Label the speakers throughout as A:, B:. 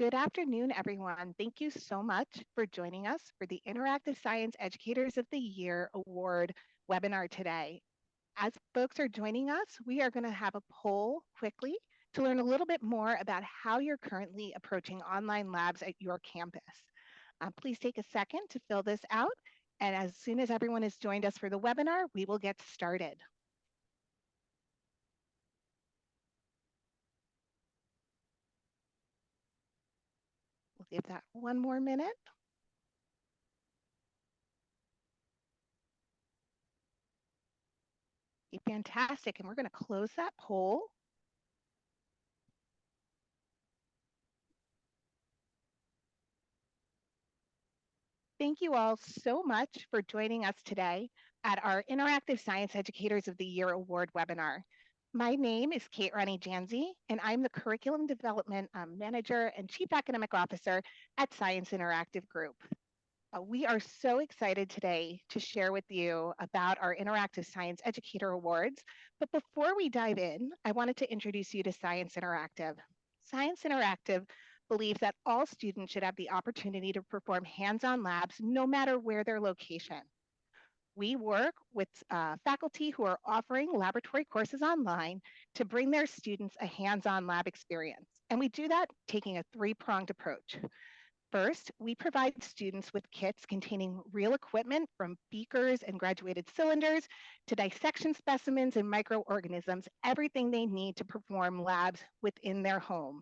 A: Good afternoon, everyone. Thank you so much for joining us for the Interactive Science Educators of the Year Award webinar today. As folks are joining us, we are going to have a poll quickly to learn a little bit more about how you're currently approaching online labs at your campus. Please take a second to fill this out, and as soon as everyone has joined us for the webinar, we will get started. We'll give that one more minute. Fantastic, and we're going to close that poll. Thank you all so much for joining us today at our Interactive Science Educators of the Year Award webinar. My name is Kate Ronnie Janzi, and I'm the Curriculum Development Manager and Chief Academic Officer at Science Interactive Group. We are so excited today to share with you about our Interactive Science Educator Awards. But before we dive in, I wanted to introduce you to Science Interactive. Science Interactive believes that all students should have the opportunity to perform hands-on labs no matter where their location. We work with faculty who are offering laboratory courses online to bring their students a hands-on lab experience. And we do that taking a three-pronged approach. First, we provide students with kits containing real equipment from beakers and graduated cylinders to dissection specimens and microorganisms, everything they need to perform labs within their home.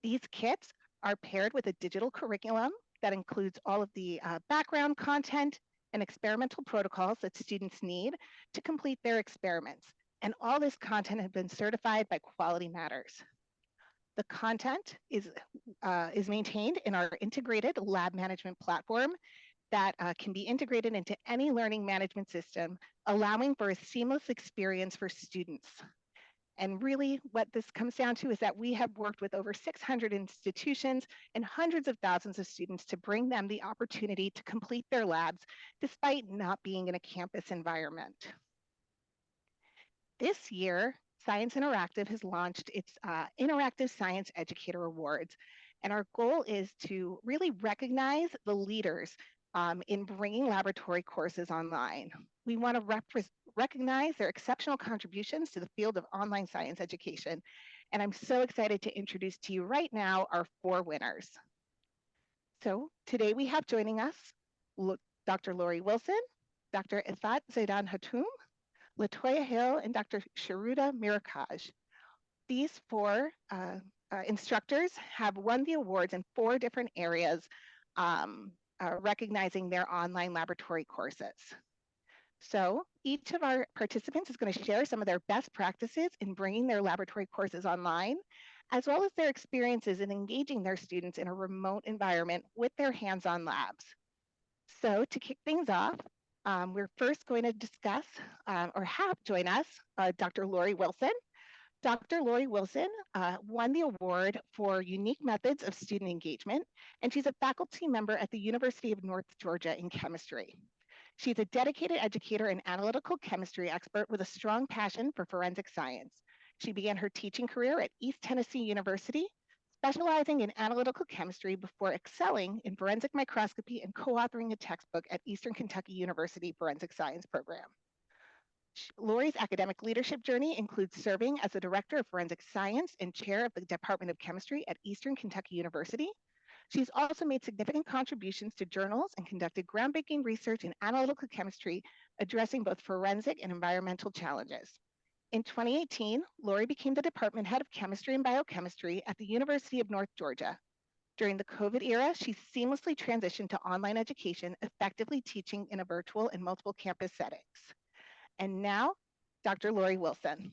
A: These kits are paired with a digital curriculum that includes all of the background content and experimental protocols that students need to complete their experiments. And all this content has been certified by Quality Matters. The content is maintained in our integrated lab management platform that can be integrated into any learning management system, allowing for a seamless experience for students. And really what this comes down to is that we have worked with over 600 institutions and hundreds of thousands of students to bring them the opportunity to complete their labs despite not being in a campus environment. This year, Science Interactive has launched its Interactive Science Educator Awards. And our goal is to really recognize the leaders in bringing laboratory courses online. We want to recognize their exceptional contributions to the field of online science education. And I'm so excited to introduce to you right now our 4 winners. So today we have joining us Dr. Lori Wilson, Dr. Ifat Zaidan Hatoum, Latoya Hill, and Dr. Sharuda Mirakaj. These 4 instructors have won the awards in 4 different areas, recognizing their online laboratory courses. So each of our participants is going to share some of their best practices in bringing their laboratory courses online, as well as their experiences in engaging their students in a remote environment with their hands-on labs. So to kick things off, we're first going to discuss or have join us Dr. Lori Wilson. Dr. Lori Wilson won the award for unique methods of student engagement, and she's a faculty member at the University of North Georgia in chemistry. She's a dedicated educator and analytical chemistry expert with a strong passion for forensic science. She began her teaching career at East Tennessee University, specializing in analytical chemistry before excelling in forensic microscopy and co-authoring a textbook at Eastern Kentucky University Forensic Science Program. Lori's academic leadership journey includes serving as the Director of Forensic Science and Chair of the Department of Chemistry at Eastern Kentucky University. She's also made significant contributions to journals and conducted groundbreaking research in analytical chemistry, addressing both forensic and environmental challenges. In 2018, Lori became the Department Head of Chemistry and Biochemistry at the University of North Georgia. During the COVID era, she seamlessly transitioned to online education, effectively teaching in a virtual and multiple campus settings. And now, Dr. Lori Wilson.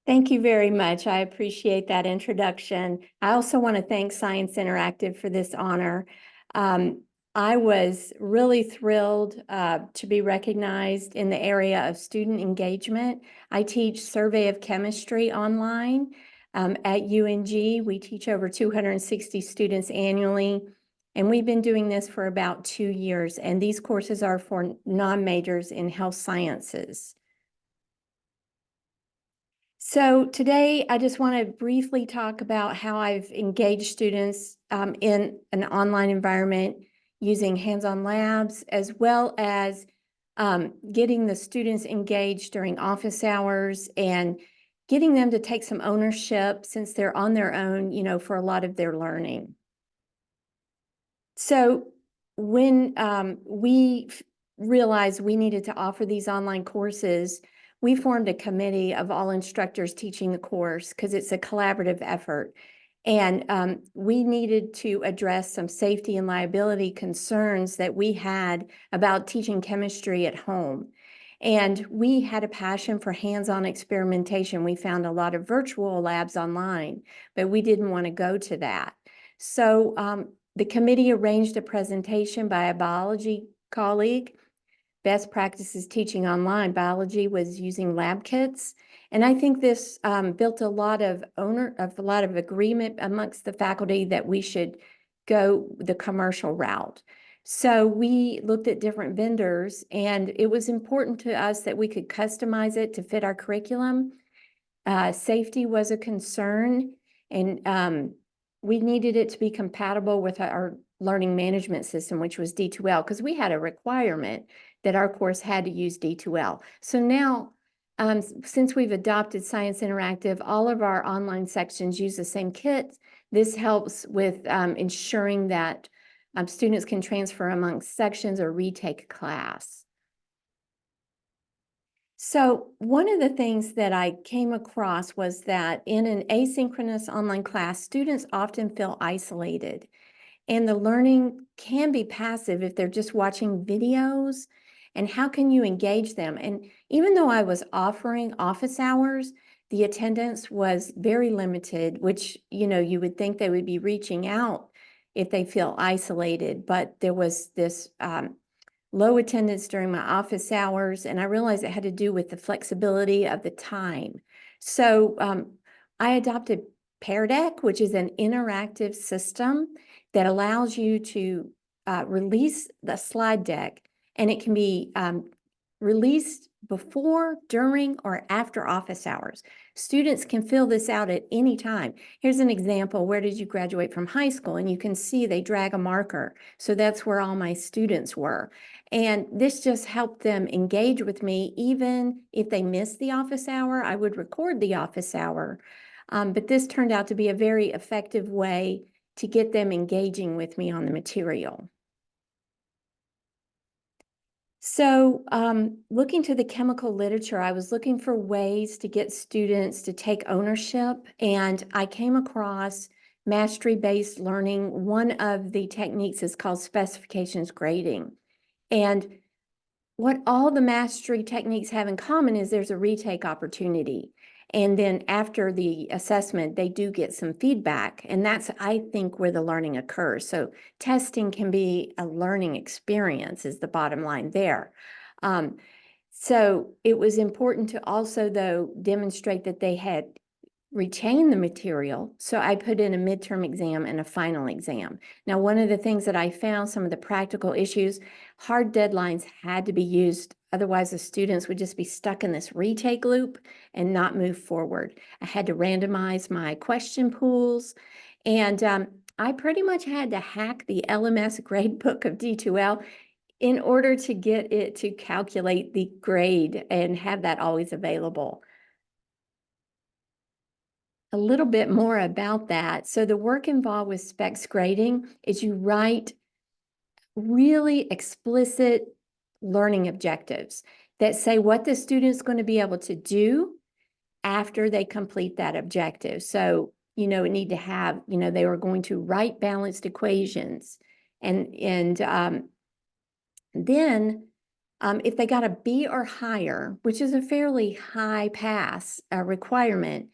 B: Thank you very much. I appreciate that introduction. I also want to thank Science Interactive for this honor. I was really thrilled to be recognized in the area of student engagement. I teach Survey of Chemistry online at UNG. We teach over 260 students annually, and we've been doing this for about 2 years, and these courses are for non-majors in health sciences. So today, I just want to briefly talk about how I've engaged students in an online environment using hands-on labs, as well as getting the students engaged during office hours and getting them to take some ownership since they're on their own, for a lot of their learning. So when we realized we needed to offer these online courses, we formed a committee of all instructors teaching the course because it's a collaborative effort. And we needed to address some safety and liability concerns that we had about teaching chemistry at home. And we had a passion for hands-on experimentation. We found a lot of virtual labs online, but we didn't want to go to that. So the committee arranged a presentation by a biology colleague. Best practices teaching online. Biology was using lab kits. And I think this built a lot of agreement amongst the faculty that we should go the commercial route. So we looked at different vendors, and it was important to us that we could customize it to fit our curriculum. Safety was a concern, and we needed it to be compatible with our learning management system, which was D2L, because we had a requirement that our course had to use D2L. So now, since we've adopted Science Interactive, all of our online sections use the same kit. This helps with ensuring that students can transfer amongst sections or retake a class. So one of the things that I came across was that in an asynchronous online class, students often feel isolated, and the learning can be passive if they're just watching videos. And how can you engage them? And even though I was offering office hours, the attendance was very limited, which, you would think they would be reaching out if they feel isolated, but there was this low attendance during my office hours, and I realized it had to do with the flexibility of the time. So I adopted Pear Deck, which is an interactive system that allows you to release the slide deck, and it can be released before, during, or after office hours. Students can fill this out at any time. Here's an example. Where did you graduate from high school? And you can see they drag a marker. So that's where all my students were. And this just helped them engage with me. Even if they missed the office hour, I would record the office hour. But this turned out to be a very effective way to get them engaging with me on the material. So looking to the chemical literature, I was looking for ways to get students to take ownership, and I came across mastery-based learning. One of the techniques is called specifications grading. And what all the mastery techniques have in common is there's a retake opportunity. And then after the assessment, they do get some feedback. And that's, I think, where the learning occurs. So testing can be a learning experience is the bottom line there. So it was important to also, though, demonstrate that they had retain the material. So I put in a midterm exam and a final exam. Now, one of the things that I found, some of the practical issues, hard deadlines had to be used. Otherwise, the students would just be stuck in this retake loop and not move forward. I had to randomize my question pools. And I pretty much had to hack the LMS gradebook of D2L in order to get it to calculate the grade and have that always available. A little bit more about that. So the work involved with specs grading is you write really explicit learning objectives that say what the student's going to be able to do after they complete that objective. So, it need to have, they were going to write balanced equations. And then if they got a B or higher, which is a fairly high pass requirement,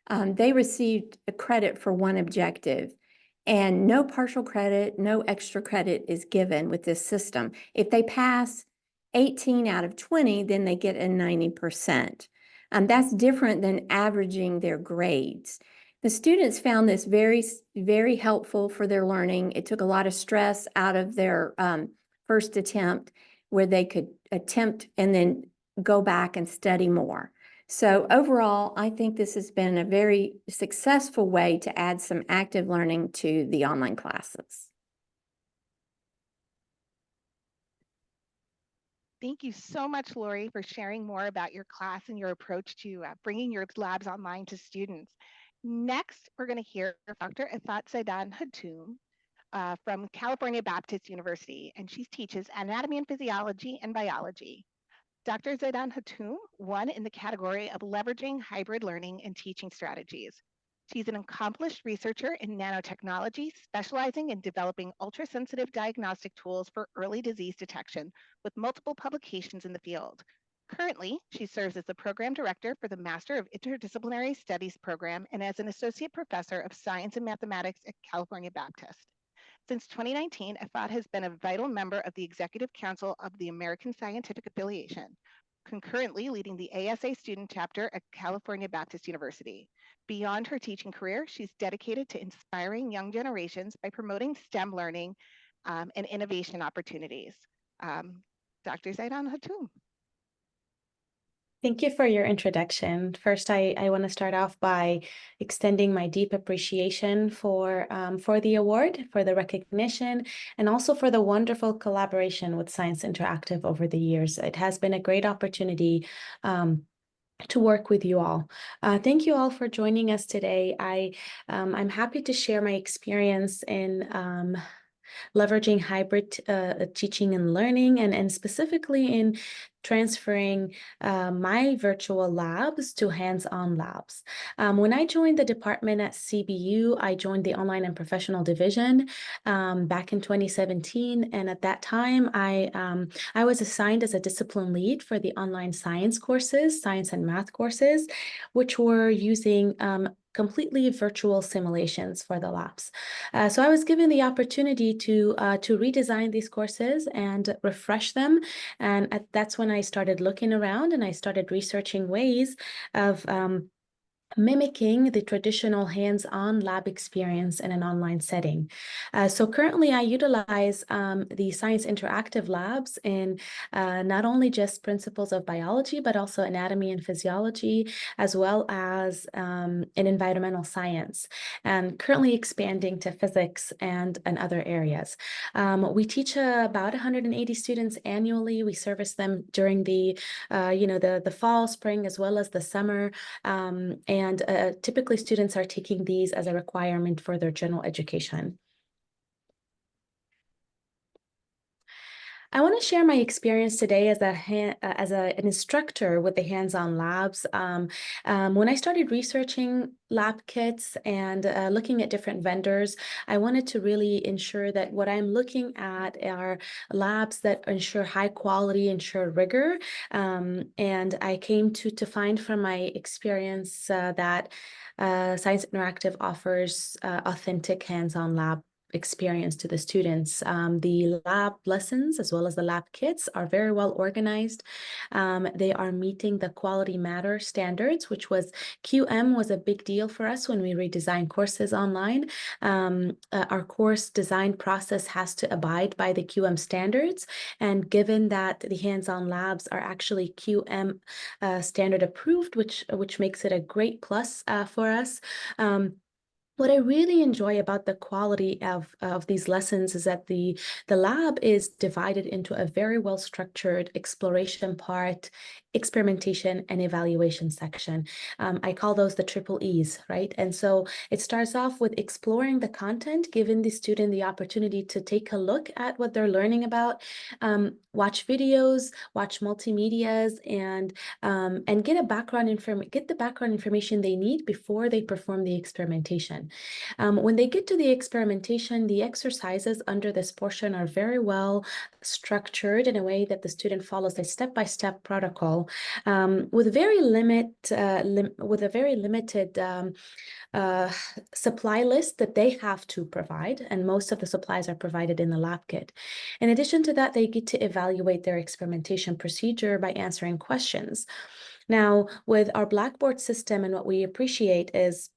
B: they received a credit for one objective, and no partial credit, no extra credit is given with this system. If they pass 18 out of 20, then they get a 90%. That's different than averaging their grades. The students found this very, very helpful for their learning. It took a lot of stress out of their first attempt, where they could attempt and then go back and study more. So overall, I think this has been a very successful way to add some active learning to the online classes.
A: Thank you so much, Lori, for sharing more about your class and your approach to bringing your labs online to students. Next, we're going to hear Dr. Ifat Zaidan Hatoum from California Baptist University, and she teaches anatomy and physiology and biology. Dr. Zaidan Hatoum won in the category of leveraging hybrid learning and teaching strategies. She's an accomplished researcher in nanotechnology, specializing in developing ultrasensitive diagnostic tools for early disease detection with multiple publications in the field. Currently, she serves as the program director for the Master of Interdisciplinary Studies program and as an associate professor of science and mathematics at California Baptist. Since 2019, Ifat has been a vital member of the Executive Council of the American Scientific Affiliation, concurrently leading the ASA student chapter at California Baptist University. Beyond her teaching career, she's dedicated to inspiring young generations by promoting STEM learning and innovation opportunities. Um, Dr. Zaidan Hatoum.
C: Thank you for your introduction. First, I want to start off by extending my deep appreciation for the award, for the recognition, and also for the wonderful collaboration with Science Interactive over the years. It has been a great opportunity to work with you all. Thank you all for joining us today. I'm happy to share my experience in leveraging hybrid teaching and learning, and specifically in transferring my virtual labs to hands-on labs. When I joined the department at CBU, I joined the online and professional division back in 2017. And at that time, I was assigned as a discipline lead for the online science courses, science and math courses, which were using completely virtual simulations for the labs. So I was given the opportunity to redesign these courses and refresh them. And that's when I started looking around and I started researching ways of mimicking the traditional hands-on lab experience in an online setting. So currently I utilize the Science Interactive labs in not only just principles of biology, but also anatomy and physiology, as well as in environmental science, and currently expanding to physics and other areas. We teach about 180 students annually. We service them during the fall, spring, as well as the summer. And typically students are taking these as a requirement for their general education. I want to share my experience today as an instructor with the hands-on labs. When I started researching lab kits and looking at different vendors, I wanted to really ensure that what I'm looking at are labs that ensure high quality, ensure rigor. And I came to find from my experience that Science Interactive offers authentic hands-on lab experience to the students. The lab lessons as well as the lab kits are very well organized. They are meeting the Quality Matter standards, which was QM was a big deal for us when we redesigned courses online. Our course design process has to abide by the QM standards. And given that the hands-on labs are actually QM standard approved, which makes it a great plus for us. What I really enjoy about the quality of these lessons is that the lab is divided into a very well-structured exploration part, experimentation, and evaluation section. I call those the triple E's, right? And so it starts off with exploring the content, giving the student the opportunity to take a look at what they're learning about, watch videos, watch multimedias, and get the background information they need before they perform the experimentation. When they get to the experimentation, the exercises under this portion are very well structured in a way that the student follows a step-by-step protocol with a very limited supply list that they have to provide, and most of the supplies are provided in the lab kit. In addition to that, they get to evaluate their experimentation procedure by answering questions. Now, with our Blackboard system, and what we appreciate is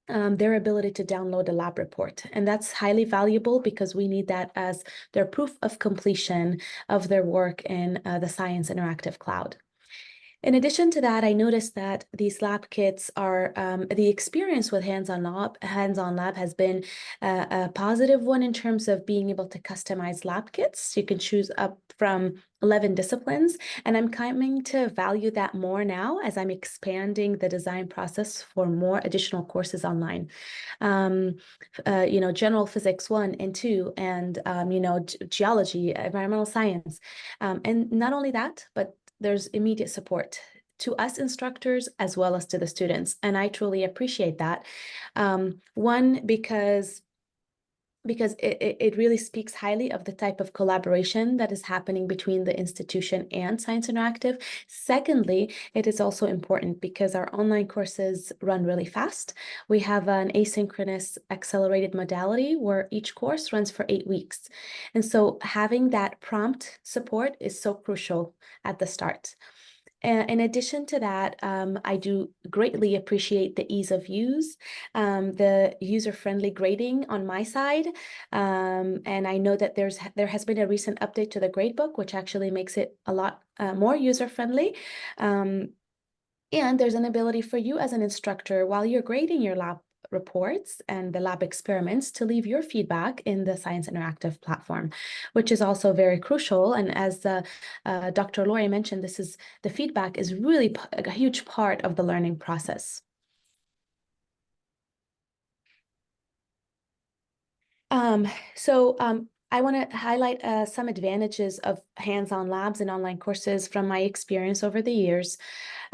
C: their ability to download a lab report. And that's highly valuable because we need that as their proof of completion of their work in the Science Interactive Cloud. In addition to that, I noticed that these lab kits are the experience with hands-on lab has been a positive one in terms of being able to customize lab kits. You can choose up from 11 disciplines, and I'm coming to value that more now as I'm expanding the design process for more additional courses online. General physics 1 and 2, and geology, environmental science, and not only that, but there's immediate support to us instructors as well as to the students. And I truly appreciate that. One, because it really speaks highly of the type of collaboration that is happening between the institution and Science Interactive. Secondly, it is also important because our online courses run really fast. We have an asynchronous accelerated modality where each course runs for 8 weeks. And so having that prompt support is so crucial at the start. In addition to that, I do greatly appreciate the ease of use, the user-friendly grading on my side. And I know that there has been a recent update to the gradebook, which actually makes it a lot more user-friendly. And there's an ability for you as an instructor, while you're grading your lab reports and the lab experiments, to leave your feedback in the Science Interactive platform, which is also very crucial. And as Dr. Lori mentioned, the feedback is really a huge part of the learning process. I want to highlight some advantages of hands-on labs and online courses from my experience over the years.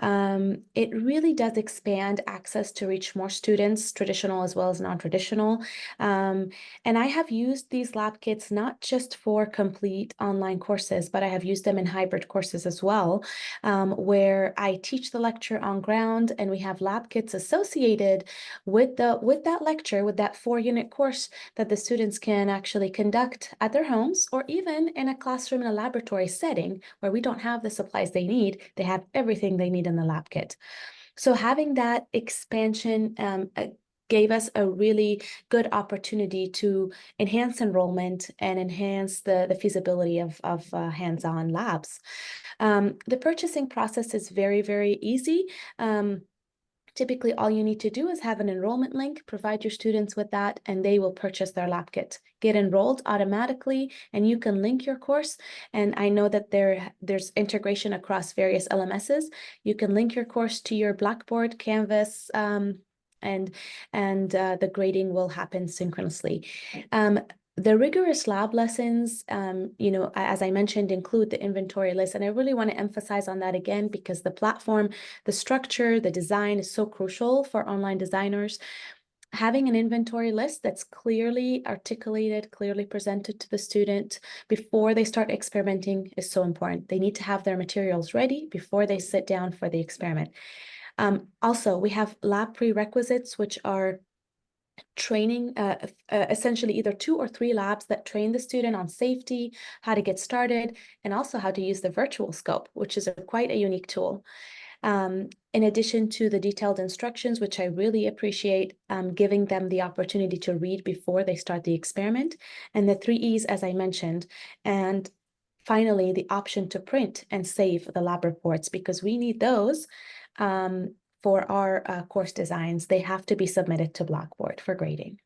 C: It really does expand access to reach more students, traditional as well as non-traditional. And I have used these lab kits not just for complete online courses, but I have used them in hybrid courses as well, where I teach the lecture on ground and we have lab kits associated with that lecture, with that 4-unit course that the students can actually conduct at their homes, or even in a classroom in a laboratory setting where we don't have the supplies they need. They have everything they need in the lab kit. So having that expansion gave us a really good opportunity to enhance enrollment and enhance the feasibility of hands-on labs. The purchasing process is very, very easy. Typically, all you need to do is have an enrollment link, provide your students with that, and they will purchase their lab kit. Get enrolled automatically, and you can link your course. And I know that there's integration across various LMSs. You can link your course to your Blackboard, Canvas, and the grading will happen synchronously. The rigorous lab lessons, as I mentioned, include the inventory list. And I really want to emphasize on that again, because the platform, the structure, the design is so crucial for online designers. Having an inventory list that's clearly articulated, clearly presented to the student before they start experimenting is so important. They need to have their materials ready before they sit down for the experiment. Also, we have lab prerequisites, which are training, essentially either 2 or 3 labs that train the student on safety, how to get started, and also how to use the virtual scope, which is quite a unique tool. In addition to the detailed instructions, which I really appreciate, giving them the opportunity to read before they start the experiment, and the 3 E's, as I mentioned, and finally, the option to print and save the lab reports, because we need those for our course designs. They have to be submitted to Blackboard for grading.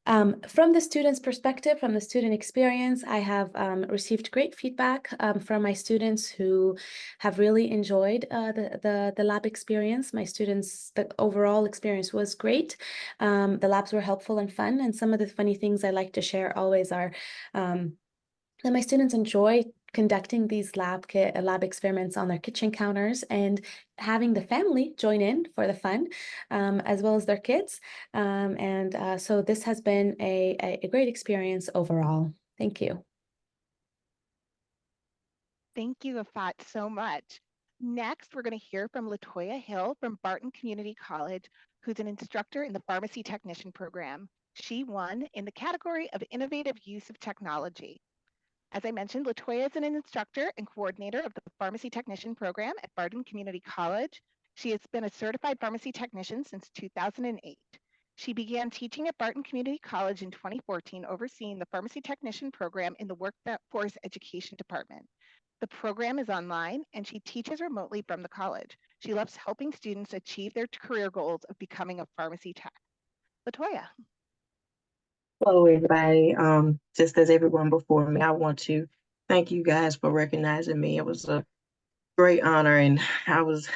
C: From the student's perspective, from the student experience, I have received great feedback from my students who have really enjoyed the lab experience. My students, the overall experience was great. The labs were helpful and fun. And some of the funny things I like to share always are that my students enjoy conducting these lab experiments on their kitchen counters and having the family join in for the fun, as well as their kids. So this has been a great experience overall. Thank you.
A: Thank you, Afat, so much. Next, we're going to hear from Latoya Hill from Barton Community College, who's an instructor in the pharmacy technician program. She won in the category of innovative use of technology. As I mentioned, Latoya is an instructor and coordinator of the pharmacy technician program at Barton Community College. She has been a certified pharmacy technician since 2008. She began teaching at Barton Community College in 2014, overseeing the pharmacy technician program in the workforce education department. The program is online and she teaches remotely from the college. She loves helping students achieve their career goals of becoming a pharmacy tech. Latoya.
D: Hello, everybody. Just as everyone before me, I want to thank you guys for recognizing me. It was a great honor, and I was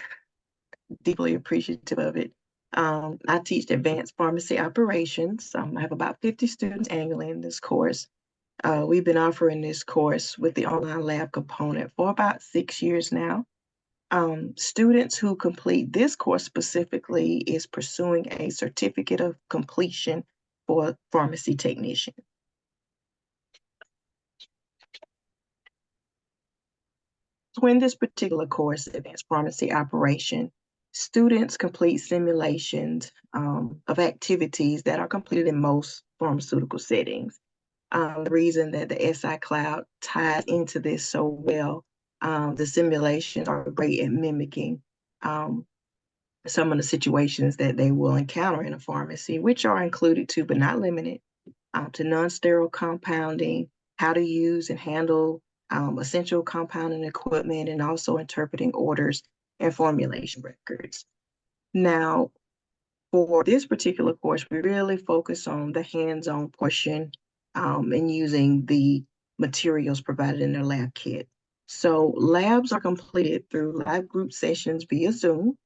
D: deeply appreciative of it. I teach advanced pharmacy operations. I have about 50 students annually in this course. We've been offering this course with the online lab component for about 6 years now. Students who complete this course specifically is pursuing a certificate of completion for pharmacy technician. So in this particular course, advanced pharmacy operation, students complete simulations of activities that are completed in most pharmaceutical settings. The reason that the SI Cloud ties into this so well, the simulations are great at mimicking some of the situations that they will encounter in a pharmacy, which are included to, but not limited, to non-sterile compounding, how to use and handle essential compounding equipment, and also interpreting orders and formulation records. Now, for this particular course, we really focus on the hands-on portion and using the materials provided in their lab kit. So labs are completed through live group sessions via Zoom.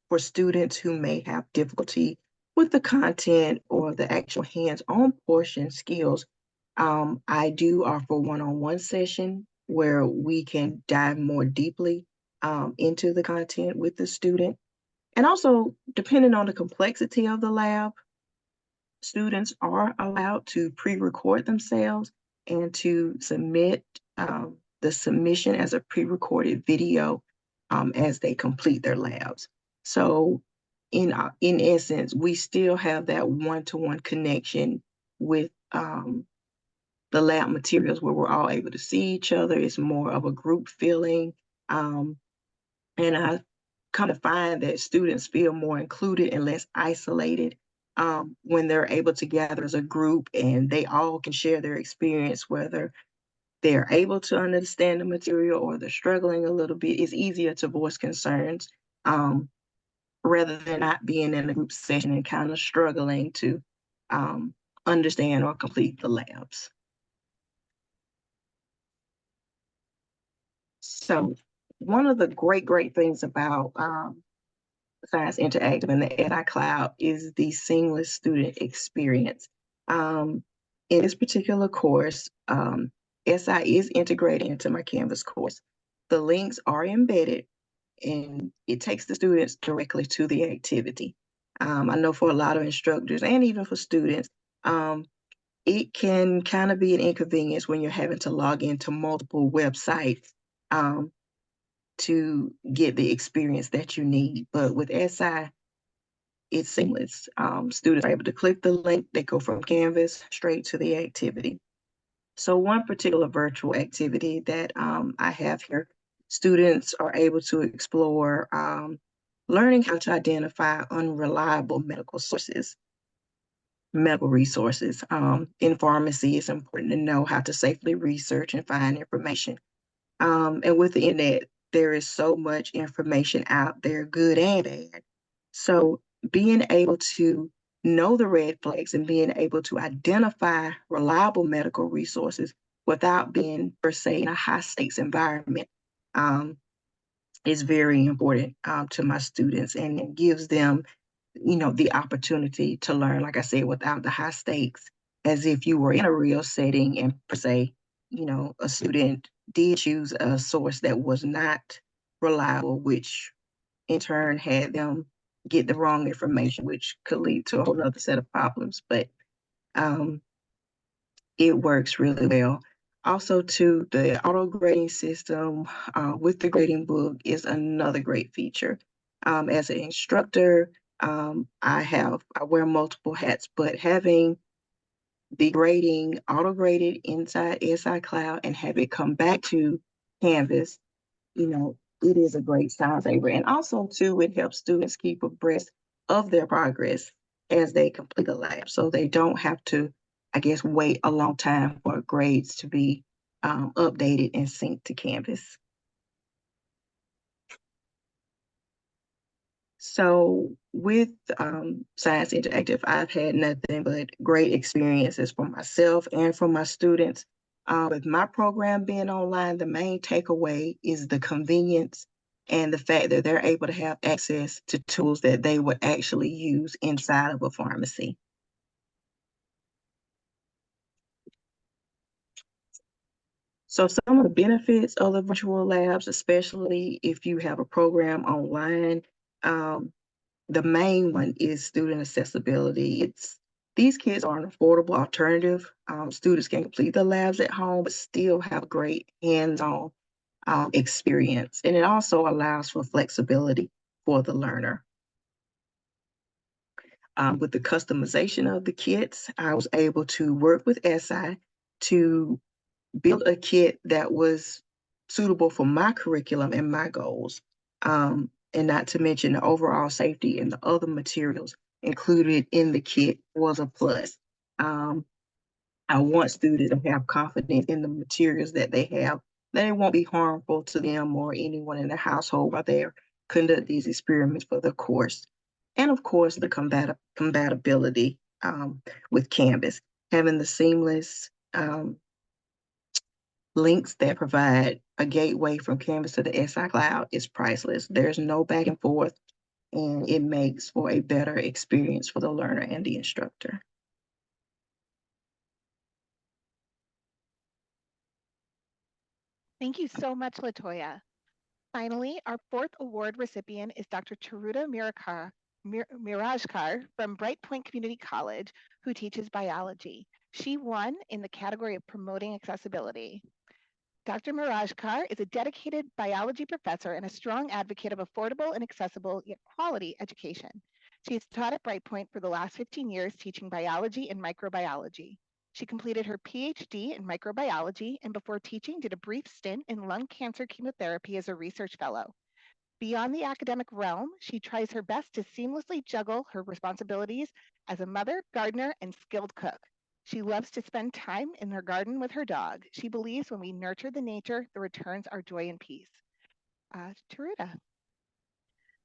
D: For students who may have difficulty with the content or the actual hands-on portion skills, I do offer one-on-one session where we can dive more deeply into the content with the student. And also, depending on the complexity of the lab, students are allowed to pre-record themselves and to submit the submission as a pre-recorded video as they complete their labs. So in essence, we still have that one-to-one connection with the lab materials where we're all able to see each other. It's more of a group feeling. And I kind of find that students feel more included and less isolated when they're able to gather as a group and they all can share their experience, whether they're able to understand the material or they're struggling a little bit. It's easier to voice concerns rather than not being in a group session and kind of struggling to understand or complete the labs. So one of the great things about Science Interactive and the SI Cloud is the seamless student experience. In this particular course, SI is integrated into my Canvas course. The links are embedded and it takes the students directly to the activity. I know for a lot of instructors and even for students, it can kind of be an inconvenience when you're having to log into multiple websites to get the experience that you need. But with SI, it's seamless. Students are able to click the link, they go from Canvas straight to the activity. So one particular virtual activity that I have here, students are able to explore learning how to identify unreliable medical resources. In pharmacy, it's important to know how to safely research and find information. And with the internet, there is so much information out there, good and bad. So being able to know the red flags and being able to identify reliable medical resources without being, per se, in a high stakes environment is very important to my students, and it gives them, the opportunity to learn, like I said, without the high stakes, as if you were in a real setting and, per se, a student did choose a source that was not reliable, which in turn had them get the wrong information, which could lead to a whole other set of problems. But it works really well. Also, too, the auto grading system with the grading book is another great feature. As an instructor, I wear multiple hats, but having the grading auto graded inside SI Cloud and have it come back to Canvas, it is a great time saver. And also, too, it helps students keep abreast of their progress as they complete the lab. So they don't have to, I guess, wait a long time for grades to be updated and synced to Canvas. So with Science Interactive, I've had nothing but great experiences for myself and for my students. With my program being online, the main takeaway is the convenience and the fact that they're able to have access to tools that they would actually use inside of a pharmacy. So some of the benefits of the virtual labs, especially if you have a program online, the main one is student accessibility. These kits are an affordable alternative. Students can complete the labs at home, but still have great hands-on experience. And it also allows for flexibility for the learner. With the customization of the kits, I was able to work with SI to build a kit that was suitable for my curriculum and my goals. And not to mention the overall safety and the other materials included in the kit was a plus. I want students to have confidence in the materials that they have, that it won't be harmful to them or anyone in the household while they conduct these experiments for the course. And of course, the compatibility with Canvas, having the seamless links that provide a gateway from Canvas to the SI Cloud is priceless. There's no back and forth, and it makes for a better experience for the learner and the instructor.
A: Thank you so much, Latoya. Finally, our fourth award recipient is Dr. Charuta Mirajkar from Bright Point Community College, who teaches biology. She won in the category of promoting accessibility. Dr. Mirajkar is a dedicated biology professor and a strong advocate of affordable and accessible yet quality education. She has taught at Bright Point for the last 15 years, teaching biology and microbiology. She completed her PhD in microbiology and before teaching did a brief stint in lung cancer chemotherapy as a research fellow. Beyond the academic realm, she tries her best to seamlessly juggle her responsibilities as a mother, gardener, and skilled cook. She loves to spend time in her garden with her dog. She believes when we nurture the nature, the returns are joy and peace. Taruta.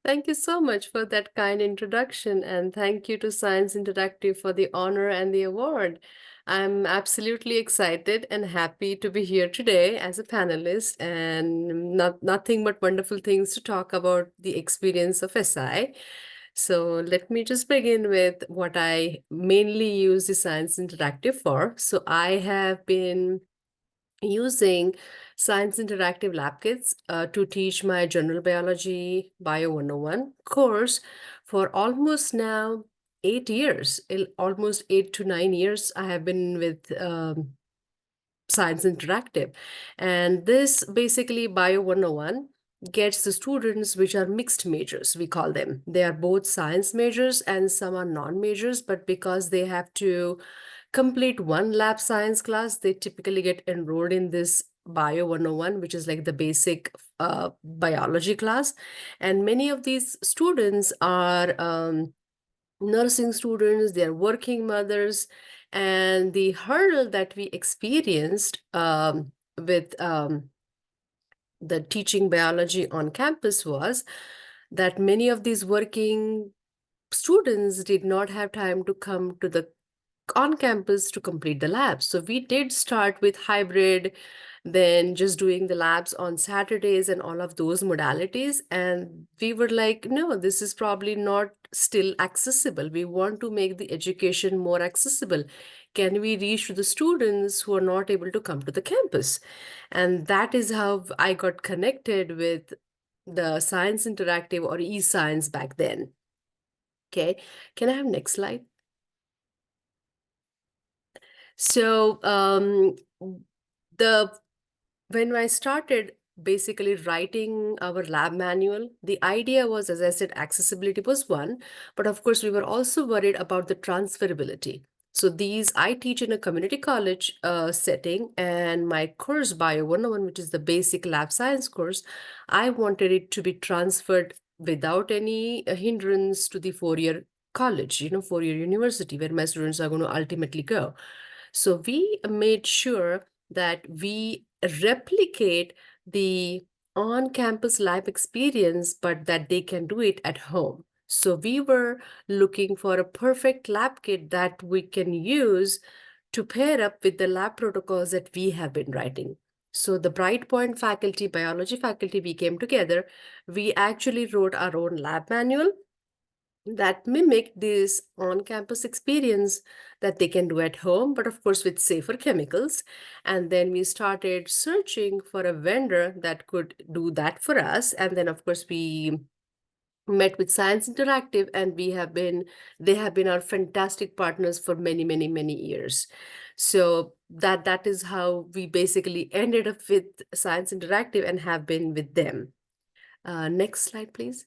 E: Thank you so much for that kind introduction, and thank you to Science Interactive for the honor and the award. I'm absolutely excited and happy to be here today as a panelist, and nothing but wonderful things to talk about the experience of SI. So let me just begin with what I mainly use the Science Interactive for. So I have been using Science Interactive Lab Kits to teach my General Biology Bio 101 course for almost now 8 years. Almost 8 to 9 years I have been with Science Interactive. And this basically Bio 101 gets the students which are mixed majors, we call them. They are both science majors and some are non-majors, but because they have to complete one lab science class, they typically get enrolled in this Bio 101, which is like the basic biology class. And many of these students are nursing students, they're working mothers, and the hurdle that we experienced with the teaching biology on campus was that many of these working students did not have time to come to the on campus to complete the labs. So we did start with hybrid, then just doing the labs on Saturdays and all of those modalities. And we were like, no, this is probably not still accessible. We want to make the education more accessible. Can we reach to the students who are not able to come to the campus? And that is how I got connected with the Science Interactive or eScience back then. Okay, can I have next slide? So when I started basically writing our lab manual, the idea was, as I said, accessibility was one, but of course we were also worried about the transferability. So I teach in a community college setting, and my course Bio 101, which is the basic lab science course, I wanted it to be transferred without any hindrance to the four-year college, four-year university where my students are going to ultimately go. So we made sure that we replicate the on-campus lab experience, but that they can do it at home. So we were looking for a perfect lab kit that we can use to pair up with the lab protocols that we have been writing. So the Brightpoint faculty, biology faculty, we came together. We actually wrote our own lab manual that mimicked this on-campus experience that they can do at home, but of course with safer chemicals. And then we started searching for a vendor that could do that for us. And then of course we met with Science Interactive, and they have been our fantastic partners for many, many, many years. So that is how we basically ended up with Science Interactive and have been with them. Next slide, please.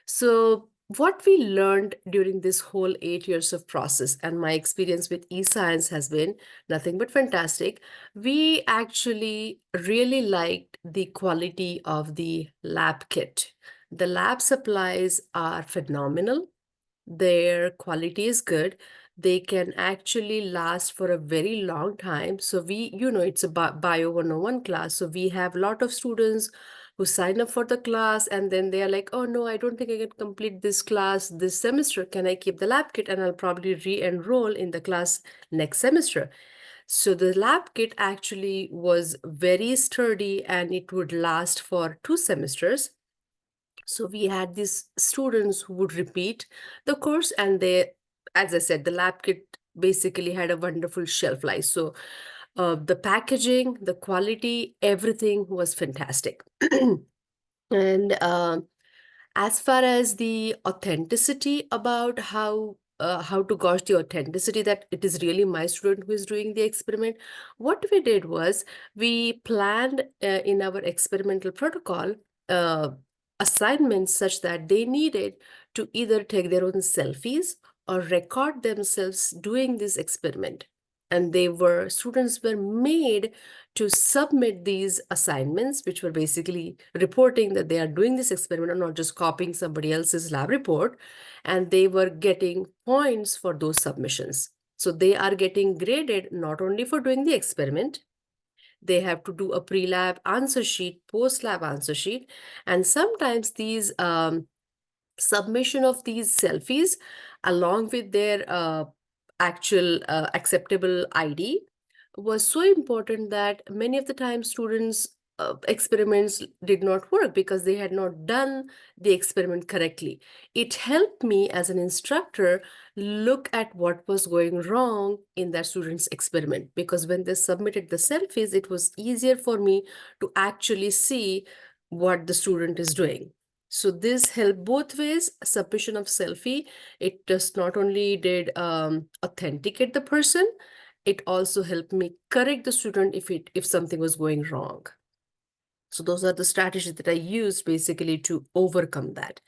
E: So what we learned during this whole 8 years of process, and my experience with eScience has been nothing but fantastic. We actually really liked the quality of the lab kit. The lab supplies are phenomenal. Their quality is good. They can actually last for a very long time. So it's a Bio 101 class. So we have a lot of students who sign up for the class, and then they are like, oh no, I don't think I can complete this class this semester. Can I keep the lab kit? And I'll probably re-enroll in the class next semester. So the lab kit actually was very sturdy and it would last for 2 semesters. So we had these students who would repeat the course, and as I said, the lab kit basically had a wonderful shelf life. So the packaging, the quality, everything was fantastic. And as far as the authenticity about how to gauge the authenticity that it is really my student who is doing the experiment, what we did was we planned in our experimental protocol assignments such that they needed to either take their own selfies or record themselves doing this experiment. And students were made to submit these assignments, which were basically reporting that they are doing this experiment and not just copying somebody else's lab report. And they were getting points for those submissions. So they are getting graded not only for doing the experiment, they have to do a pre-lab answer sheet, post-lab answer sheet. And sometimes these submission of these selfies along with their actual acceptable ID was so important that many of the time students experiments did not work because they had not done the experiment correctly. It helped me as an instructor look at what was going wrong in that student's experiment, because when they submitted the selfies, it was easier for me to actually see what the student is doing. So this helped both ways. Submission of selfie, it just not only did authenticate the person, it also helped me correct the student if something was going wrong. So those are the strategies that I used basically to overcome that.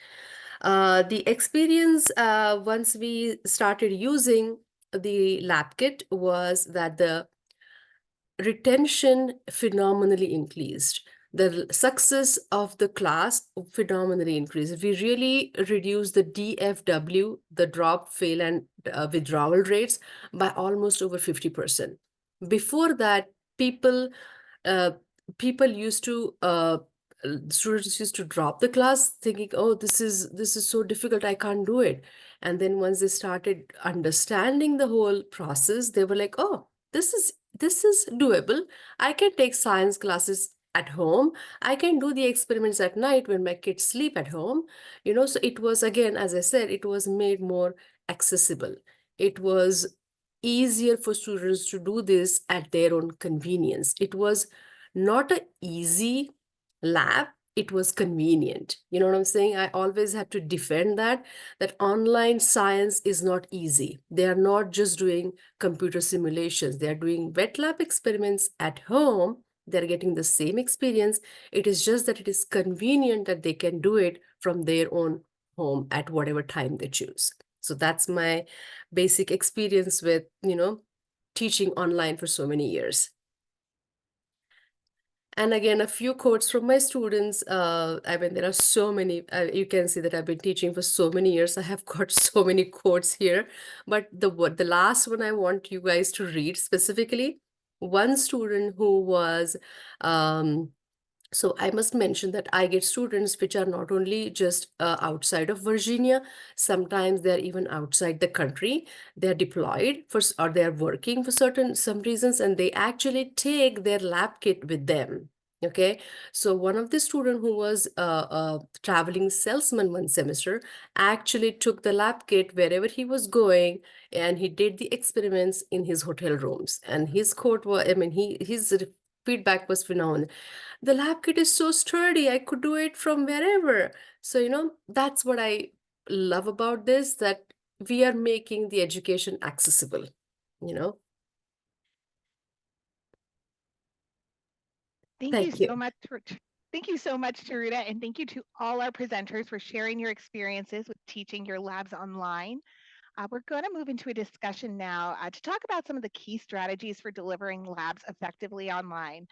E: The experience once we started using the lab kit was that the retention phenomenally increased. The success of the class phenomenally increased. We really reduced the DFW, the drop, fail, and withdrawal rates by almost over 50%. Before that, people used to students used to drop the class thinking, oh, this is so difficult, I can't do it. And then once they started understanding the whole process, they were like, oh, this is doable. I can take science classes at home. I can do the experiments at night when my kids sleep at home. So it was, again, as I said, it was made more accessible. It was easier for students to do this at their own convenience. It was not an easy lab, it was convenient. You know what I'm saying? I always have to defend that online science is not easy. They are not just doing computer simulations. They are doing wet lab experiments at home. They're getting the same experience. It is just that it is convenient that they can do it from their own home at whatever time they choose. So that's my basic experience with, teaching online for so many years. And again, a few quotes from my students. I mean, there are so many. You can see that I've been teaching for so many years. I have got so many quotes here. But the last one I want you guys to read specifically one student who was so I must mention that I get students which are not only just outside of Virginia, sometimes they're even outside the country. They're deployed or they're working for some reasons, and they actually take their lab kit with them. Okay, so one of the student who was a traveling salesman one semester actually took the lab kit wherever he was going, and he did the experiments in his hotel rooms. And his quote was, I mean, his feedback was phenomenal. The lab kit is so sturdy. I could do it from wherever. So, that's what I love about this, that we are making the education accessible, you know.
A: Thank you
E: Thank you.
A: so much thank you so much, Taruta, and thank you to all our presenters for sharing your experiences with teaching your labs online. We're going to move into a discussion now to talk about some of the key strategies for delivering labs effectively online.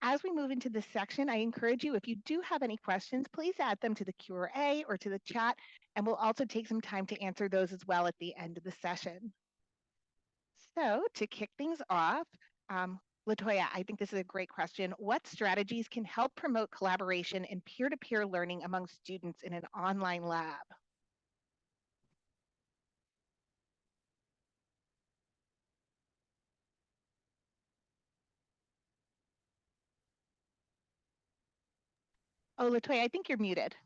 A: As we move into this section, I encourage you, if you do have any questions, please add them to the Q&A or to the chat, and we'll also take some time to answer those as well at the end of the session. So to kick things off, Latoya, I think this is a great question. What strategies can help promote collaboration and peer-to-peer learning among students in an online lab? Oh, Latoya, I think you're muted.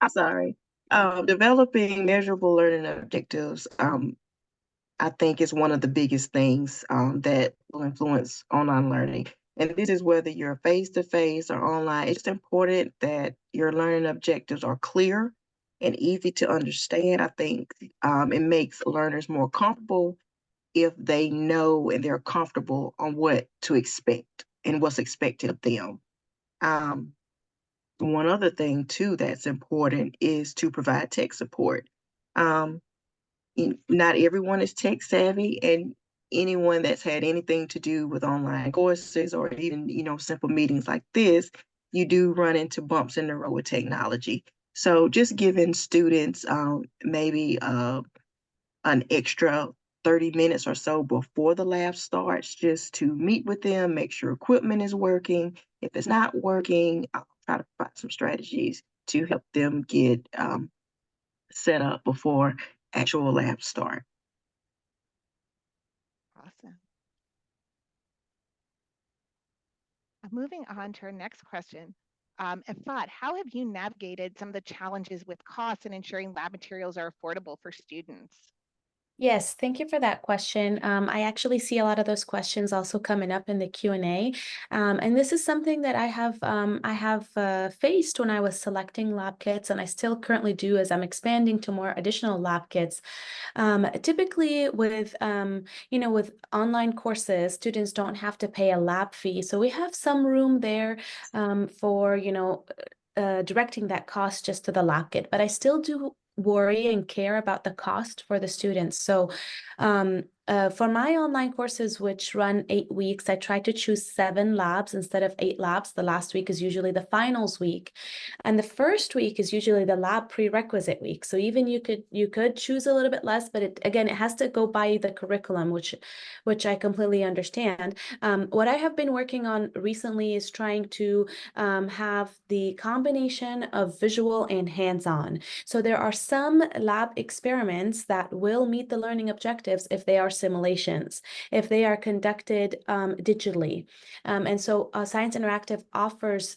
D: I'm sorry. Developing measurable learning objectives, I think is one of the biggest things that will influence online learning. And this is whether you're face-to-face or online. It's important that your learning objectives are clear and easy to understand. I think it makes learners more comfortable if they know and they're comfortable on what to expect and what's expected of them. Um, One other thing too that's important is to provide tech support. Um, Not everyone is tech savvy, and anyone that's had anything to do with online courses or even simple meetings like this, you do run into bumps in the road with technology. So just giving students maybe an extra 30 minutes or so before the lab starts, just to meet with them, make sure equipment is working. If it's not working, I'll try to provide some strategies to help them get set up before actual labs start.
A: Awesome. Moving on to our next question. Ifat, how have you navigated some of the challenges with costs and ensuring lab materials are affordable for students?
C: Yes, thank you for that question. I actually see a lot of those questions also coming up in the Q&A. And this is something that I have faced when I was selecting lab kits, and I still currently do as I'm expanding to more additional lab kits. Typically with with online courses, students don't have to pay a lab fee. So we have some room there for directing that cost just to the lab kit, but I still do worry and care about the cost for the students. So for my online courses, which run 8 weeks, I try to choose 7 labs instead of 8 labs. The last week is usually the finals week, and the first week is usually the lab prerequisite week. So even you could choose a little bit less, but it has to go by the curriculum, which I completely understand. What I have been working on recently is trying to have the combination of visual and hands-on. So there are some lab experiments that will meet the learning objectives if they are simulations, if they are conducted digitally. And so Science Interactive offers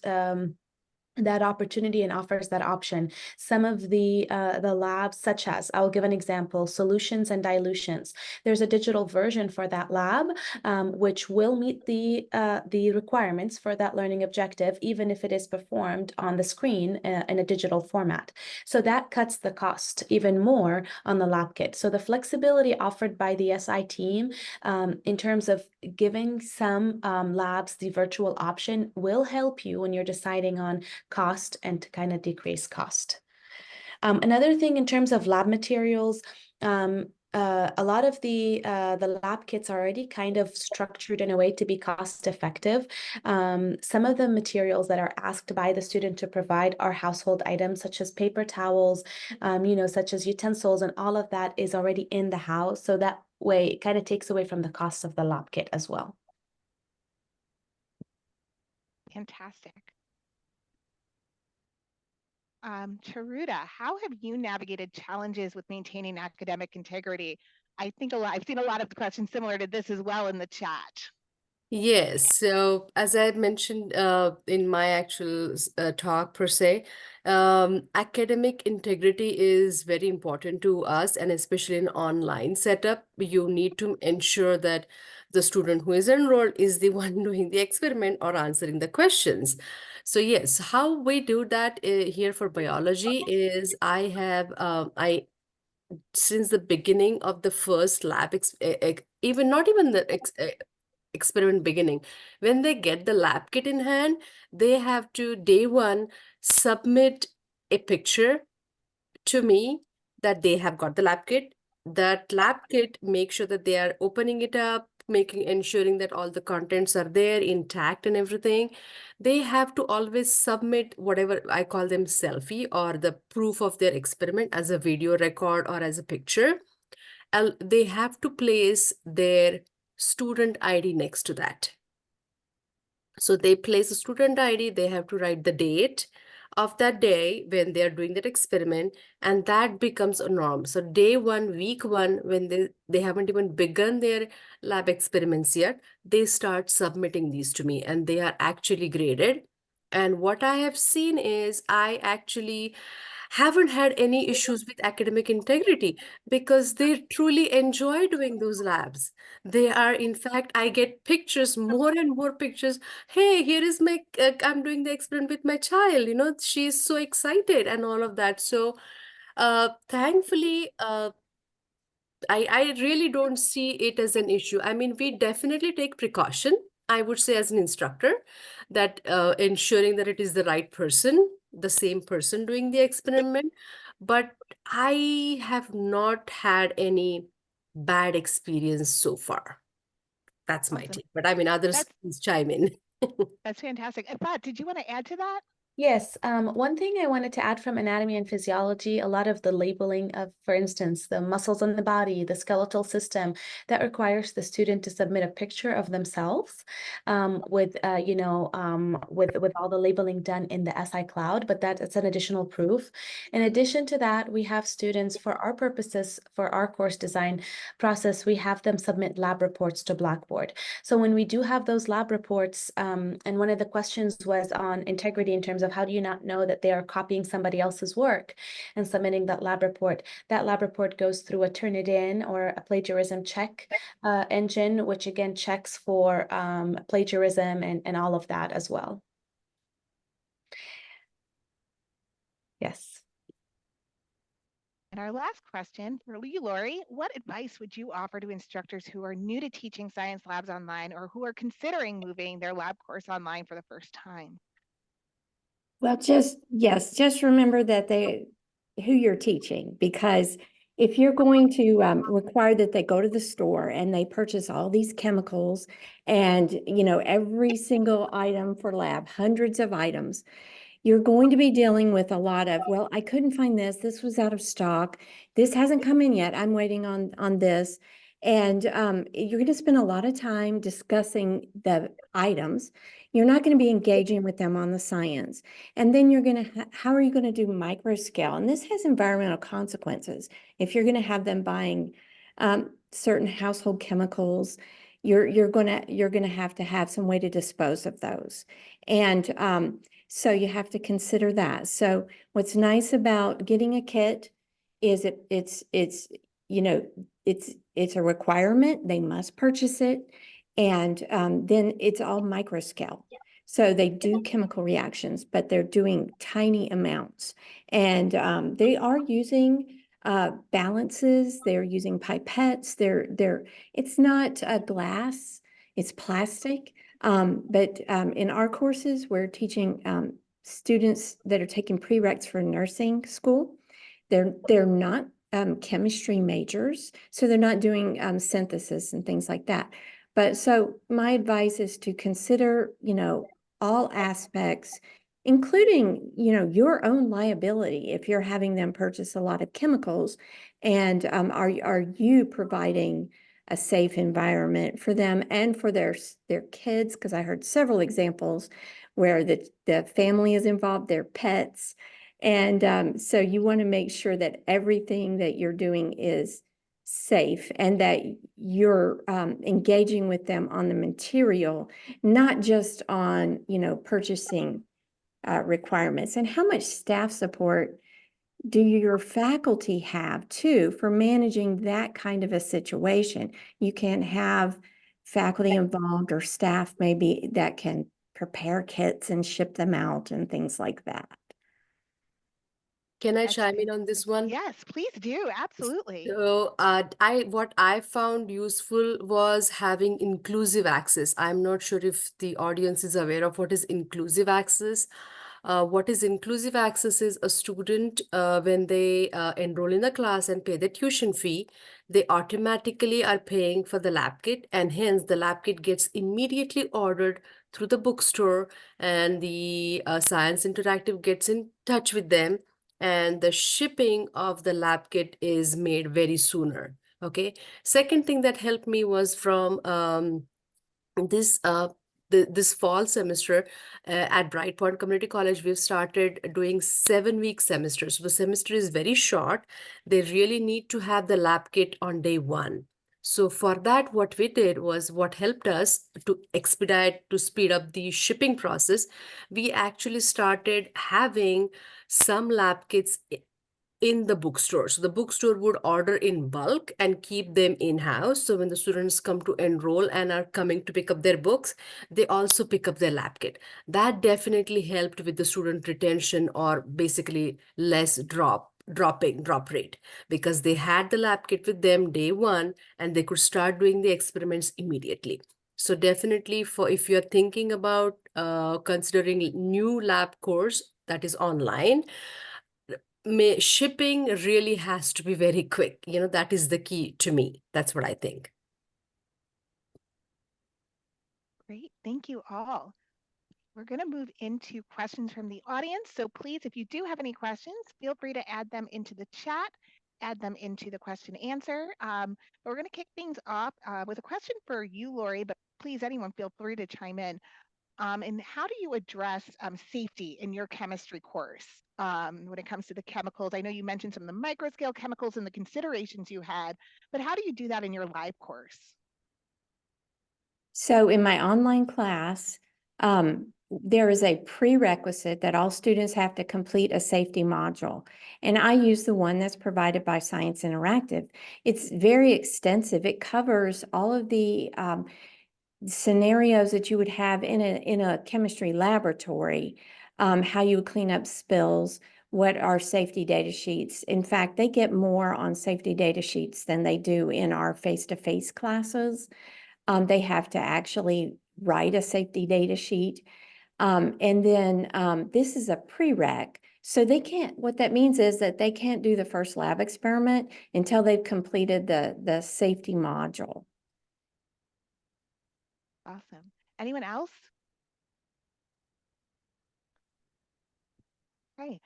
C: that opportunity and offers that option. Some of the labs, such as, I'll give an example, solutions and dilutions. There's a digital version for that lab, which will meet the requirements for that learning objective, even if it is performed on the screen in a digital format. So that cuts the cost even more on the lab kit. So the flexibility offered by the SI team in terms of giving some labs the virtual option will help you when you're deciding on cost and to kind of decrease cost. Another thing in terms of lab materials, a lot of the lab kits are already kind of structured in a way to be cost effective. Some of the materials that are asked by the student to provide are household items such as paper towels, such as utensils, and all of that is already in the house. So that way, it kind of takes away from the cost of the lab kit as well.
A: Fantastic. Taruda, how have you navigated challenges with maintaining academic integrity? I've seen a lot of questions similar to this as well in the chat.
E: Yes, so as I had mentioned in my actual talk per se, academic integrity is very important to us, and especially in online setup, you need to ensure that the student who is enrolled is the one doing the experiment or answering the questions. So yes, how we do that here for biology is I since the beginning of the first lab, even not even the experiment beginning, when they get the lab kit in hand, they have to day one submit a picture to me that they have got the lab kit. That lab kit, make sure that they are opening it up, ensuring that all the contents are there intact and everything. They have to always submit whatever I call them selfie or the proof of their experiment as a video record or as a picture. They have to place their student ID next to that. So they place a student ID, they have to write the date of that day when they are doing that experiment, and that becomes a norm. So day one, week one, when they haven't even begun their lab experiments yet, they start submitting these to me and they are actually graded. And what I have seen is I actually haven't had any issues with academic integrity because they truly enjoy doing those labs. They are, in fact, I get pictures, more and more pictures. Hey, here is I'm doing the experiment with my child, she's so excited and all of that. So, thankfully, I really don't see it as an issue. I mean, we definitely take precaution, I would say, as an instructor, that ensuring that it is the right person, the same person doing the experiment. But I have not had any bad experience so far. That's my
A: Awesome.
E: take. But I mean, others
A: That's
E: please chime in.
A: that's fantastic. But did you want to add to that?
C: Yes, one thing I wanted to add from anatomy and physiology, a lot of the labeling of, for instance, the muscles on the body, the skeletal system, that requires the student to submit a picture of themselves with all the labeling done in the SI Cloud, but that's an additional proof. In addition to that, we have students, for our purposes, for our course design process, we have them submit lab reports to Blackboard. So when we do have those lab reports, and one of the questions was on integrity in terms of how do you not know that they are copying somebody else's work and submitting that lab report. That lab report goes through a Turnitin or a plagiarism check engine, which again checks for plagiarism and all of that as well. Yes.
A: And our last question for you, Lori, what advice would you offer to instructors who are new to teaching science labs online or who are considering moving their lab course online for the first time?
B: Well, just remember that who you're teaching, because if you're going to require that they go to the store and they purchase all these chemicals and, every single item for lab, hundreds of items, you're going to be dealing with a lot of, well, I couldn't find this. This was out of stock. This hasn't come in yet. I'm waiting on this. And you're going to spend a lot of time discussing the items. You're not going to be engaging with them on the science. And then you're going to, how are you going to do micro scale? And this has environmental consequences. If you're going to have them buying certain household chemicals, you're going to have some way to dispose of those. And so you have to consider that. So what's nice about getting a kit is it's a requirement. They must purchase it. And then it's all micro scale. So they do chemical reactions, but they're doing tiny amounts. And they are using balances. They're using pipettes. It's not glass, it's plastic. But in our courses, we're teaching students that are taking prereqs for nursing school. They're not chemistry majors, so they're not doing synthesis and things like that. But so my advice is to consider, all aspects, including, your own liability if you're having them purchase a lot of chemicals, and are you providing a safe environment for them and for their kids, because I heard several examples where the family is involved, their pets. And so you want to make sure that everything that you're doing is safe and that you're engaging with them on the material, not just on, purchasing requirements. And how much staff support do your faculty have too for managing that kind of a situation? You can have faculty involved or staff maybe that can prepare kits and ship them out and things like that.
E: Can I
A: That's
E: chime in on this one?
A: Yes, please do. Absolutely.
E: So, what I found useful was having inclusive access. I'm not sure if the audience is aware of what is inclusive access. What is inclusive access is a student, when they enroll in a class and pay the tuition fee, they automatically are paying for the lab kit, and hence the lab kit gets immediately ordered through the bookstore, and the Science Interactive gets in touch with them, and the shipping of the lab kit is made very sooner. Okay. Second thing that helped me was from this this fall semester at Bright Point Community College, we've started doing 7-week semesters. So the semester is very short. They really need to have the lab kit on day 1. So for that, what we did was, what helped us to expedite, to speed up the shipping process, we actually started having some lab kits in the bookstore. So the bookstore would order in bulk and keep them in-house. So when the students come to enroll and are coming to pick up their books, they also pick up their lab kit. That definitely helped with the student retention, or basically less drop rate, because they had the lab kit with them day 1 and they could start doing the experiments immediately. So definitely, for if you're thinking about considering new lab course that is online, shipping really has to be very quick. That is the key to me. That's what I think.
A: Great. Thank you all. We're going to move into questions from the audience. So please, if you do have any questions, feel free to add them into the chat, add them into the question answer. But we're going to kick things off with a question for you, Lori, but please, anyone, feel free to chime in. And how do you address safety in your chemistry course when it comes to the chemicals? I know you mentioned some of the microscale chemicals and the considerations you had, but how do you do that in your live course?
B: So in my online class, there is a prerequisite that all students have to complete a safety module. And I use the one that's provided by Science Interactive. It's very extensive. It covers all of the scenarios that you would have in a chemistry laboratory, how you would clean up spills, what are safety data sheets. In fact, they get more on safety data sheets than they do in our face-to-face classes. They have to actually write a safety data sheet. And then this is a prereq. So they can't, what that means is that they can't do the first lab experiment until they've completed the safety module.
A: Awesome. Anyone else? Okay.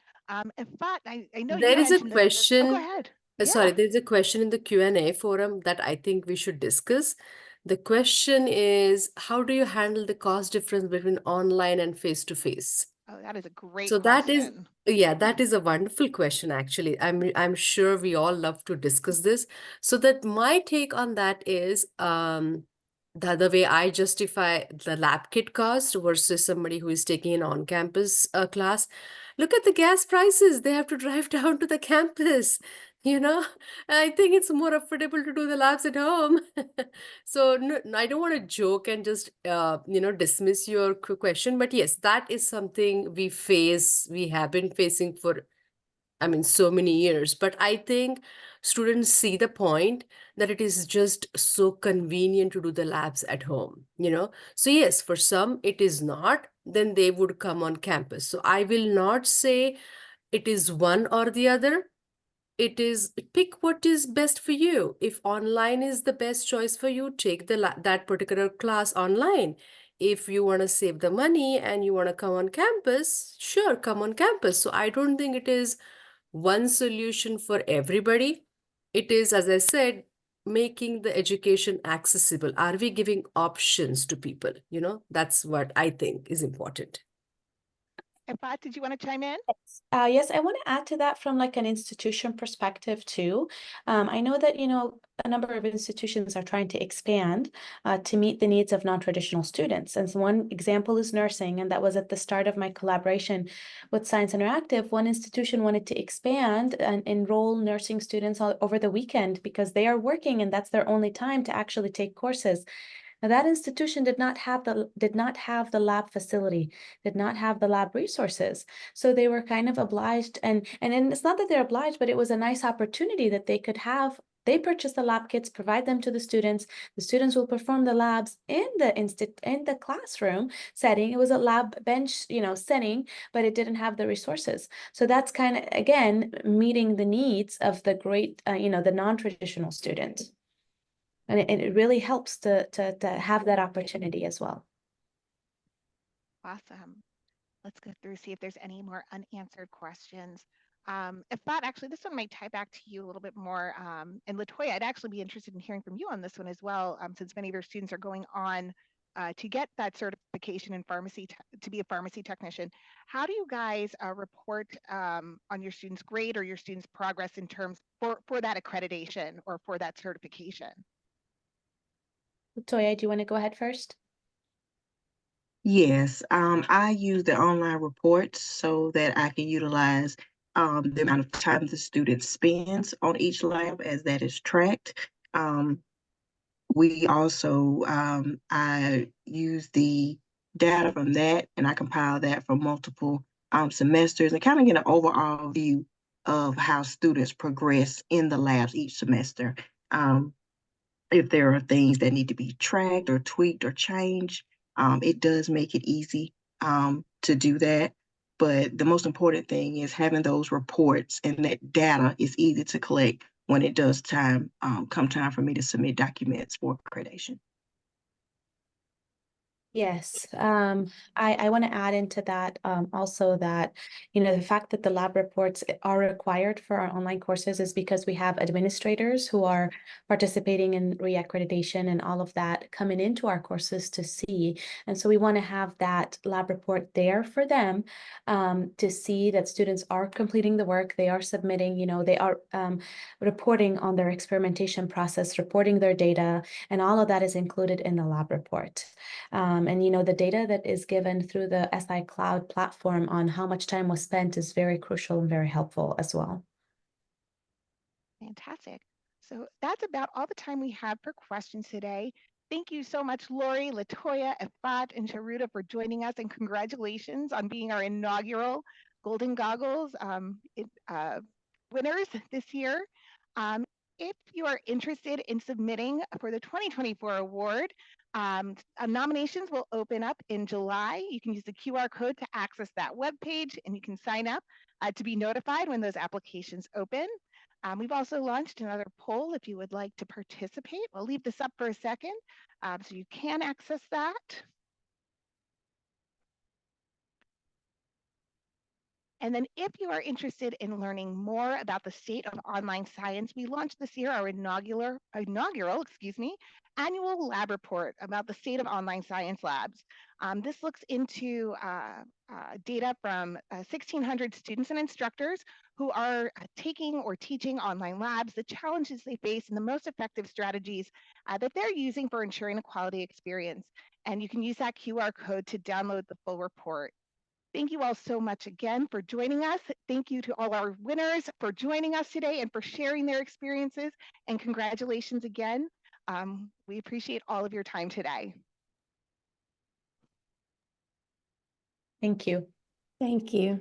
A: In fact, I know you
E: There is a
A: mentioned this. Oh, go
E: question.
A: ahead.
E: Sorry,
A: Yeah.
E: there's a question in the Q&A forum that I think we should discuss. The question is, how do you handle the cost difference between online and face-to-face?
A: Oh, that is a great
E: So that is,
A: question.
E: yeah, that is a wonderful question, actually. I'm sure we all love to discuss this. So that my take on that is, the way I justify the lab kit cost versus somebody who is taking an on-campus class. Look at the gas prices. They have to drive down to the campus. I think it's more affordable to do the labs at home. So no, I don't want to joke and just dismiss your question, but yes, that is something we have been facing for, so many years. But I think students see the point that it is just so convenient to do the labs at home. So yes, for some it is not, then they would come on campus. So I will not say it is one or the other. It is, pick what is best for you. If online is the best choice for you, take that particular class online. If you want to save the money and you want to come on campus, sure, come on campus. So I don't think it is one solution for everybody. It is, as I said, making the education accessible? Are we giving options to people? That's what I think is important.
A: Ifat, did you want to chime in?
C: Yes, I want to add to that from like an institution perspective too. I know that, a number of institutions are trying to expand to meet the needs of non-traditional students. And so one example is nursing, and that was at the start of my collaboration with Science Interactive. One institution wanted to expand and enroll nursing students over the weekend because they are working and that's their only time to actually take courses. Now, that institution did not have the lab facility, did not have the lab resources. So they were kind of obliged, and it's not that they're obliged, but it was a nice opportunity that they could have. They purchase the lab kits, provide them to the students. The students will perform the labs in the classroom setting. It was a lab bench, setting, but it didn't have the resources. So that's kind of, again, meeting the needs of the great, the non-traditional student. And it really helps to have that opportunity as well.
A: Awesome. Let's go through, see if there's any more unanswered questions. Ifat, actually, this one might tie back to you a little bit more. And Latoya, I'd actually be interested in hearing from you on this one as well, since many of your students are going on to get that certification in pharmacy to be a pharmacy technician. How do you guys report on your students' grade or your students' progress in terms for that accreditation or for that certification?
C: Latoya, do you want to go ahead first?
D: Yes, I use the online reports so that I can utilize the amount of time the student spends on each lab as that is tracked. We also, I use the data from that and I compile that from multiple semesters and kind of get an overall view of how students progress in the labs each semester. If there are things that need to be tracked or tweaked or changed, it does make it easy to do that. But the most important thing is having those reports, and that data is easy to collect when it does come time for me to submit documents for accreditation.
C: Yes, I want to add into that also that, the fact that the lab reports are required for our online courses is because we have administrators who are participating in reaccreditation and all of that coming into our courses to see. And so we want to have that lab report there for them to see that students are completing the work, they are submitting, they are reporting on their experimentation process, reporting their data, and all of that is included in the lab report. And the data that is given through the SI Cloud platform on how much time was spent is very crucial and very helpful as well.
A: Fantastic. So that's about all the time we have for questions today. Thank you so much, Lori, Latoya, Ifat, and Sharuda for joining us, and congratulations on being our inaugural Golden Goggles winners this year. If you are interested in submitting for the 2024 award, nominations will open up in July. You can use the QR code to access that webpage, and you can sign up to be notified when those applications open. We've also launched another poll if you would like to participate. I'll leave this up for a second so you can access that. And then if you are interested in learning more about the state of online science, we launched this year our inaugural annual lab report about the state of online science labs. This looks into data from 1,600 students and instructors who are taking or teaching online labs, the challenges they face, and the most effective strategies that they're using for ensuring a quality experience. And you can use that QR code to download the full report. Thank you all so much again for joining us. Thank you to all our winners for joining us today and for sharing their experiences. And congratulations again. We appreciate all of your time today.
C: Thank you.
B: Thank you.